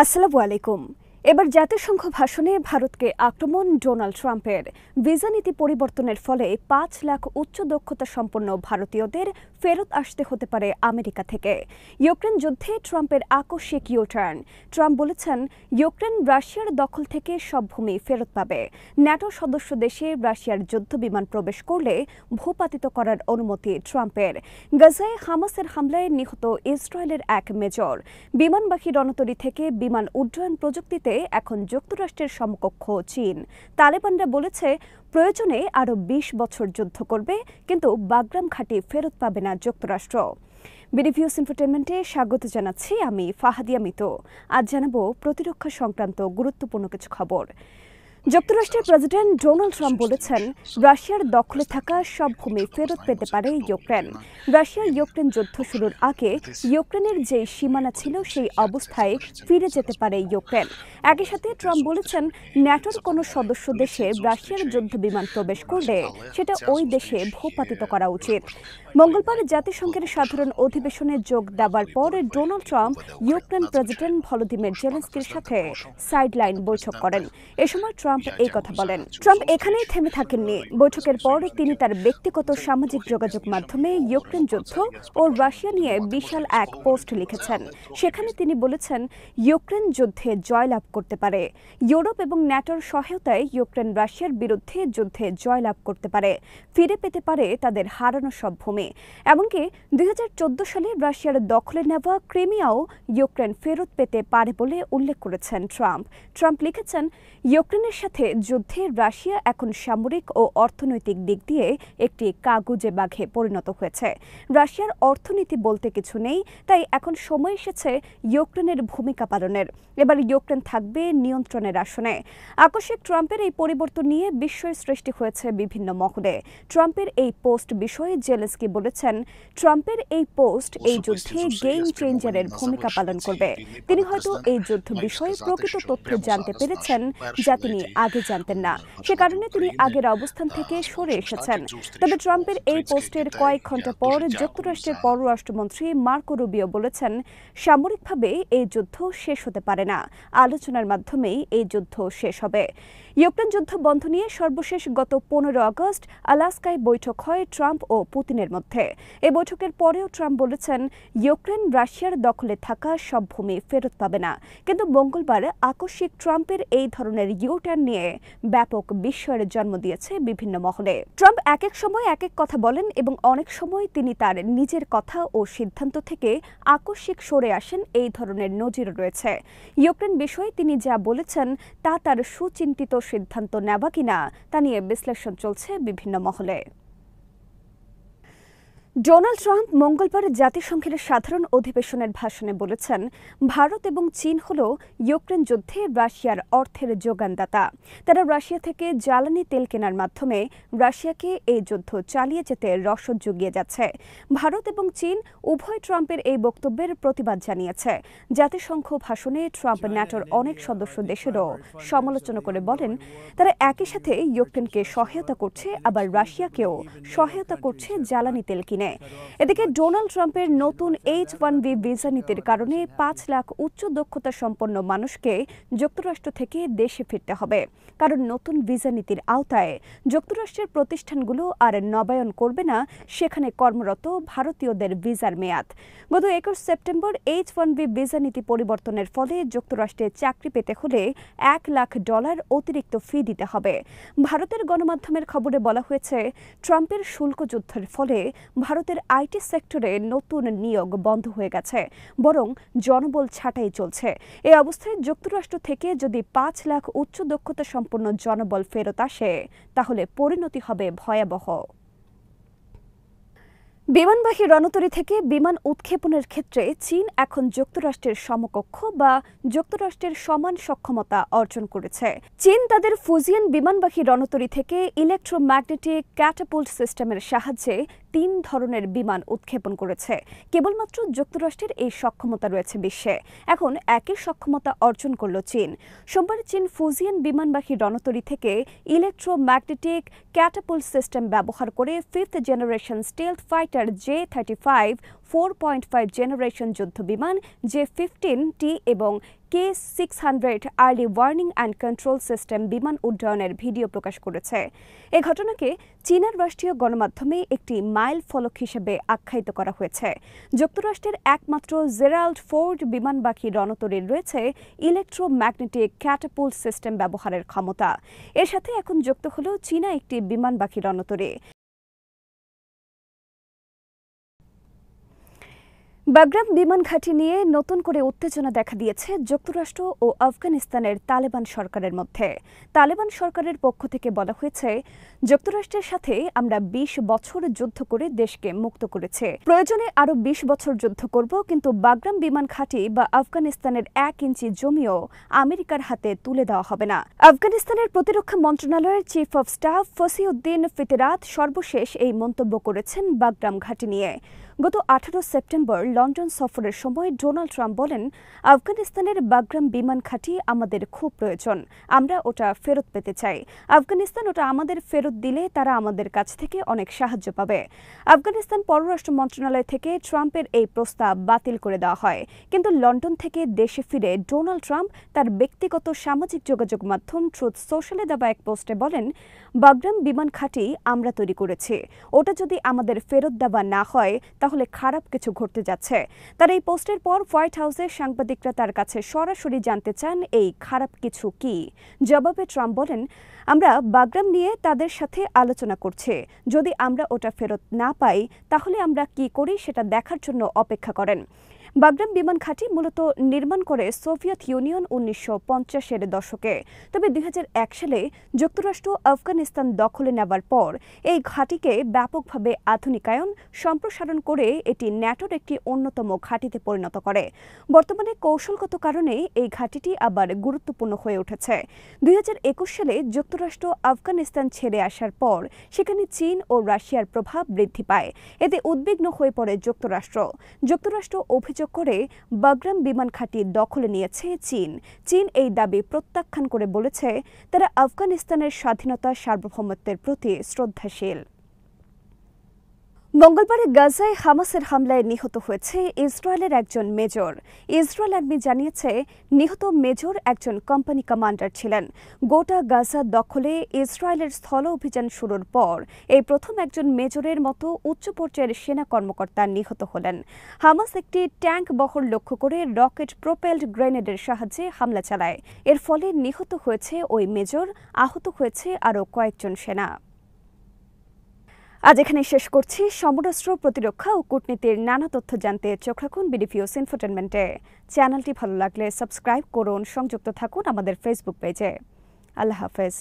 আসসালামু আলাইকুম। এবার জাতিসংঘ ভাষণে ভারতকে আক্রমণ ডোনাল্ড ট্রাম্পের। ভিসা নীতি পরিবর্তনের ফলে ৫ লাখ উচ্চ দক্ষতা সম্পন্ন ভারতীয়দের ফেরত আসতে হতে পারে আমেরিকা থেকে। ইউক্রেন যুদ্ধে ট্রাম্পের আকস্মিক ইউটার্ন। ট্রাম্প বলেছেন, ইউক্রেন রাশিয়ার দখল থেকে সব ভূমি ফেরত পাবে। ন্যাটো সদস্য দেশে রাশিয়ার যুদ্ধ বিমান প্রবেশ করলে ভূপাতিত করার অনুমতি ট্রাম্পের। গাজায় হামাসের হামলায় নিহত ইসরায়েলের এক মেজর। বিমানবাহী রণতরী থেকে বিমান উড্ডয়ন প্রযুক্তিতে এখন যুক্তরাষ্ট্রের সমকক্ষ চীন। তালেবানরা বলেছে, প্রয়োজনে আরও ২০ বছর যুদ্ধ করবে, কিন্তু বাগরাম ঘাঁটি ফেরত পাবে না যুক্তরাষ্ট্র। বিডিভিউস এন্টারটেইনমেন্টে স্বাগত জানাচ্ছি আমি ফাহাদিয়া মিতু। আজ জানাবো প্রতিরক্ষা সংক্রান্ত গুরুত্বপূর্ণ কিছু খবর। যুক্তরাষ্ট্রের প্রেসিডেন্ট ডোনাল্ড ট্রাম্প বলেছেন, রাশিয়ার দখলে থাকা সব ভূমি ফেরত পেতে পারে ইউক্রেন। রাশিয়া ইউক্রেন যুদ্ধ শুরুর আগে ইউক্রেনের যে সীমানা ছিল সেই অবস্থায় ফিরে যেতে পারে ইউক্রেন। একই সাথে ট্রাম্প বলেছেন, ন্যাটোর কোনো সদস্য দেশে রাশিয়ার যুদ্ধ বিমান প্রবেশ করলে সেটা ওই দেশে ভূপাতিত করা উচিত। মঙ্গলবার জাতিসংঘের সাধারণ অধিবেশনে যোগ দেওয়ার পর Donald Trump Ukraine president Volodymyr জেলেনস্কির সাথে সাইডলাইন বৈঠক করেন। এ সময় ট্রাম্প এই কথা বলেন। ট্রাম্প এখানেই থেমে থাকেননি। বৈঠকের পর তিনি তার ব্যক্তিগত সামাজিক যোগাযোগ মাধ্যমে ইউক্রেন যুদ্ধ ও রাশিয়া নিয়ে বিশাল এক পোস্ট লিখেছেন। সেখানে তিনি বলেছেন, ইউক্রেন যুদ্ধে জয়লাভ করতে পারে। ইউরোপ এবং ন্যাটোর সহায়তায় ইউক্রেন রাশিয়ার বিরুদ্ধে যুদ্ধে জয়লাভ করতে পারে, ফিরে পেতে পারে তাদের হারানো সব ভূমি। এমনকি ২০১৪ সালে রাশিয়ার দখলে নেওয়া ক্রিমিয়াও ইউক্রেন ফেরত পেতে পারে বলে উল্লেখ করেছেন ট্রাম্প। ট্রাম্প লিখেছেন, ইউক্রেনের সাথে যুদ্ধে রাশিয়া এখন সামরিক ও অর্থনৈতিক দিক দিয়ে একটি কাগুজে বাঘে পরিণত হয়েছে। রাশিয়ার অর্থনীতি বলতে কিছু নেই, তাই এখন সময় এসেছে ইউক্রেনের ভূমিকা পালনের। এবার ইউক্রেন থাকবে নিয়ন্ত্রণের আসনে। আকস্মিক ট্রাম্পের এই পরিবর্তন নিয়ে বিস্ময় সৃষ্টি হয়েছে বিভিন্ন মহলে। ট্রাম্পের এই পোস্ট বিষয়ে জেলেনস্কি বলেছেন, ট্রাম্পের এই পোস্ট এই যুদ্ধে গেম চেঞ্জারের ভূমিকা পালন করবে। তিনি হয়তো এই যুদ্ধ বিষয়ে প্রকৃত তথ্য জানতে পেরেছেন, যা তিনি আগে জানতেন না। সে কারণে তিনি আগের অবস্থান থেকে সরে এসেছেন। তবে ট্রাম্পের এই পোস্টের কয়েক ঘন্টা পর যুক্তরাষ্ট্রের পররাষ্ট্রমন্ত্রী মার্কো রুবিও বলেছেন, সামরিকভাবে এই যুদ্ধ শেষ হতে পারে না, আলোচনার মাধ্যমেই এই যুদ্ধ শেষ হবে। ইউক্রেন যুদ্ধ বন্ধ নিয়ে সর্বশেষ গত ১৫ আগস্ট আলাস্কায় বৈঠক হয় ট্রাম্প ও পুতিনের মধ্যে। এই বৈঠকের পরেও ট্রাম্প বলেছেন, ইউক্রেন রাশিয়ার দখলে থাকা সব ভূমি ফেরত পাবে না। কিন্তু মঙ্গলবার আকস্মিক ট্রাম্পের এই ধরনের ইউটার্ন নিয়ে ব্যাপক বিস্ময়ের জন্ম দিয়েছে বিভিন্ন মহলে। ট্রাম্প এক এক সময় এক এক কথা বলেন এবং অনেক সময় তিনি তার নিজের কথা ও সিদ্ধান্ত থেকে আকস্মিক সরে আসেন, এই ধরনের নজির রয়েছে। ইউক্রেন বিষয়ে তিনি যা বলেছেন তা তার সুচিন্তিত সিদ্ধান্ত নেওয়া কিনা তা নিয়ে বিশ্লেষণ চলছে বিভিন্ন মহলে। ডোনাল্ড ট্রাম্প মঙ্গলবার জাতিসংঘের সাধারণ অধিবেশনের ভাষণে বলেছেন, ভারত এবং চীন হল ইউক্রেন যুদ্ধে রাশিয়ার অর্থের যোগানদাতা। তারা রাশিয়া থেকে জ্বালানি তেল কেনার মাধ্যমে রাশিয়াকে এই যুদ্ধ চালিয়ে যেতে রসদ জুগিয়ে যাচ্ছে। ভারত এবং চীন উভয় ট্রাম্পের এই বক্তব্যের প্রতিবাদ জানিয়েছে। জাতিসংঘ ভাষণে ট্রাম্প ন্যাটোর অনেক সদস্য দেশেরও সমালোচনা করে বলেন, তারা একই সাথে ইউক্রেনকে সহায়তা করছে, আবার রাশিয়াকেও সহায়তা করছে জ্বালানি তেল কিনে। এদিকে ডোনাল্ড ট্রাম্পের নতুন H-1B ভিসা নীতির কারণে ৫ লাখ উচ্চ দক্ষতা সম্পন্ন মানুষকে যুক্তরাষ্ট্র থেকে দেশে ফিরতে হবে। কারণ নতুন ভিসা নীতির আওতায় যুক্তরাষ্ট্রের প্রতিষ্ঠানগুলো আর নবায়ন করবে না সেখানে কর্মরত ভারতীয়দের ভিসার মেয়াদ। গত ২১ সেপ্টেম্বর H-1B ভিসা নীতি পরিবর্তনের ফলে যুক্তরাষ্ট্রে চাকরি পেতে হলে $১ লাখ অতিরিক্ত ফি দিতে হবে। ভারতের গণমাধ্যমের খবরে বলা হয়েছে, ট্রাম্পের শুল্ক যুদ্ধের ফলে ভারতের আইটি সেক্টরে নতুন নিয়োগ বন্ধ হয়ে গেছে, বরং জনবল ছাঁটাই চলছে। এই অবস্থায় যুক্তরাষ্ট্র থেকে যদি ৫ লাখ উচ্চ দক্ষতা সম্পন্ন জনবল ফেরত আসে, তাহলে পরিণতি হবে ভয়াবহ। বিমানবাহী রণতরী থেকে বিমান উৎক্ষেপণের ক্ষেত্রে চীন এখন যুক্তরাষ্ট্রের সমকক্ষ বা যুক্তরাষ্ট্রের সমান সক্ষমতা অর্জন করেছে। চীন তাদের ফুজিয়ান বিমানবাহী রণতরী থেকে ইলেকট্রোম্যাগনেটিক ক্যাটাপুল্ট সিস্টেমের সাহায্যে ৩ ধরনের বিমান উৎক্ষেপণ করেছে। কেবলমাত্র যুক্তরাষ্ট্রের এই সক্ষমতা রয়েছে বিশ্বে। এখন একই সক্ষমতা অর্জন করল চীন। সোমবার চীন ফুজিয়ান বিমানবাহী রণতরী থেকে ইলেকট্রোম্যাগনেটিক ক্যাটাপুল্ট সিস্টেম ব্যবহার করে 5th generation stealth fighter J-35 4.5 generation যুদ্ধ বিমান J-15T এবং K-600 early warning and control system বিমান উড্ডয়নের ভিডিও প্রকাশ করেছে। এ ঘটনাকে চীনের রাষ্ট্রীয় গণমাধ্যমে একটি মাইল ফলক হিসেবে আখ্যায়িত করা হয়েছে। যুক্তরাষ্ট্রের একমাত্র জেরাল্ড ফোর্ড বিমানবাহী রণতরীর রয়েছে ইলেকট্রোম্যাগনেটিক ক্যাটাপুল্ট সিস্টেম ব্যবহারের ক্ষমতা। এর সাথে এখন যুক্ত হল চীনা একটি বিমানবাহী রণতরী। বাগরাম বিমান ঘাঁটি নিয়ে নতুন করে উত্তেজনা দেখা দিয়েছে যুক্তরাষ্ট্র ও আফগানিস্তানের তালেবান সরকারের মধ্যে। তালেবান সরকারের পক্ষ থেকে বলা হয়েছে, যুক্তরাষ্ট্রের সাথে আমরা 20 বছর যুদ্ধ করে দেশকে মুক্ত করেছে, প্রয়োজনে আরও 20 বছর যুদ্ধ করব, কিন্তু বাগরাম বিমান ঘাঁটি বা আফগানিস্তানের 1 ইঞ্চি জমিও আমেরিকার হাতে তুলে দেওয়া হবে না। আফগানিস্তানের প্রতিরক্ষা মন্ত্রণালয়ের চিফ অব স্টাফ ফসিউদ্দিন ফিতেরাত সর্বশেষ এই মন্তব্য করেছেন বাগরাম ঘাঁটি নিয়ে। গত 18 সেপ্টেম্বর লন্ডন সফরের সময় ডোনাল্ড ট্রাম্প বলেন, আফগানিস্তানের বাগরাম বিমান ঘাঁটি আমাদের খুব প্রয়োজন, আমরা ওটা ফেরত পেতে চাই। আফগানিস্তান ওটা আমাদের ফেরত দিলে তারা আমাদের কাছ থেকে অনেক সাহায্য পাবে। আফগানিস্তান পররাষ্ট্র মন্ত্রণালয় থেকে ট্রাম্পের এই প্রস্তাব বাতিল করে দেওয়া হয়, কিন্তু লন্ডন থেকে দেশে ফিরে ডোনাল্ড ট্রাম্প তার ব্যক্তিগত সামাজিক যোগাযোগ মাধ্যম ট্রুথ সোশ্যালে দেওয়া এক পোস্টে বলেন, বাগরাম বিমান ঘাঁটি আমরা তৈরি করেছি, ওটা যদি আমাদের ফেরত দেওয়া না হয় তাহলে খারাপ কিছু ঘটতে যাচ্ছে। তার এই পোস্টের পর হোয়াইট হাউসের সাংবাদিকরা তার কাছে সরাসরি জানতে চান এই খারাপ কিছু কি। জবাবে ট্রাম্প বলেন, আমরা বাগরাম নিয়ে তাদের সাথে আলোচনা করছি, যদি আমরা ওটা ফেরত না পাই তাহলে আমরা কি করি সেটা দেখার জন্য অপেক্ষা করেন। বাগরাম বিমান ঘাঁটি মূলত নির্মাণ করে সোভিয়েত ইউনিয়ন 1950-এর দশকে। তবে 2001 সালে যুক্তরাষ্ট্র আফগানিস্তান দখলে নেওয়ার পর এই ঘাঁটিকে ব্যাপকভাবে আধুনিকায়ন সম্প্রসারণ করে এটি ন্যাটোর একটি অন্যতম ঘাঁটিতে পরিণত করে। বর্তমানে কৌশলগত কারণে এই ঘাঁটিটি আবার গুরুত্বপূর্ণ হয়ে উঠেছে। 2021 সালে যুক্তরাষ্ট্র আফগানিস্তান ছেড়ে আসার পর সেখানে চীন ও রাশিয়ার প্রভাব বৃদ্ধি পায়। এতে উদ্বিগ্ন হয়ে পড়ে যুক্তরাষ্ট্র অভিযোগ করে বাগরাম বিমান ঘাঁটি দখলে নিয়েছে চীন। চীন এই দাবি প্রত্যাখ্যান করে বলেছে, তারা আফগানিস্তানের স্বাধীনতা সার্বভৌমত্বের প্রতি শ্রদ্ধাশীল। মঙ্গলবার গাজায় হামাসের হামলায় নিহত হয়েছে ইসরায়েলের একজন মেজর। ইসরায়েল আর্মি জানিয়েছে, নিহত মেজর একজন কোম্পানি কমান্ডার ছিলেন। গোটা গাজা দখলে ইসরায়েলের স্থল অভিযান শুরুর পর এই প্রথম একজন মেজরের মতো উচ্চ পর্যায়ের সেনা কর্মকর্তা নিহত হলেন। হামাস একটি ট্যাঙ্ক বহর লক্ষ্য করে রকেট প্রোপেলড গ্রেনেডের সাহায্যে হামলা চালায়। এর ফলে নিহত হয়েছে ওই মেজর, আহত হয়েছে আরও কয়েকজন সেনা। আজ এখানে শেষ করছি। সমরাস্ত্র, প্রতিরক্ষা ও কূটনীতির নানা তথ্য জানতে চোখ রাখুন বিডিপিওস ইনফোটেনমেন্টে। চ্যানেলটি ভালো লাগলে সাবস্ক্রাইব করুন, সংযুক্ত থাকুন আমাদের ফেসবুক পেজে। আল্লাহ হাফেজ।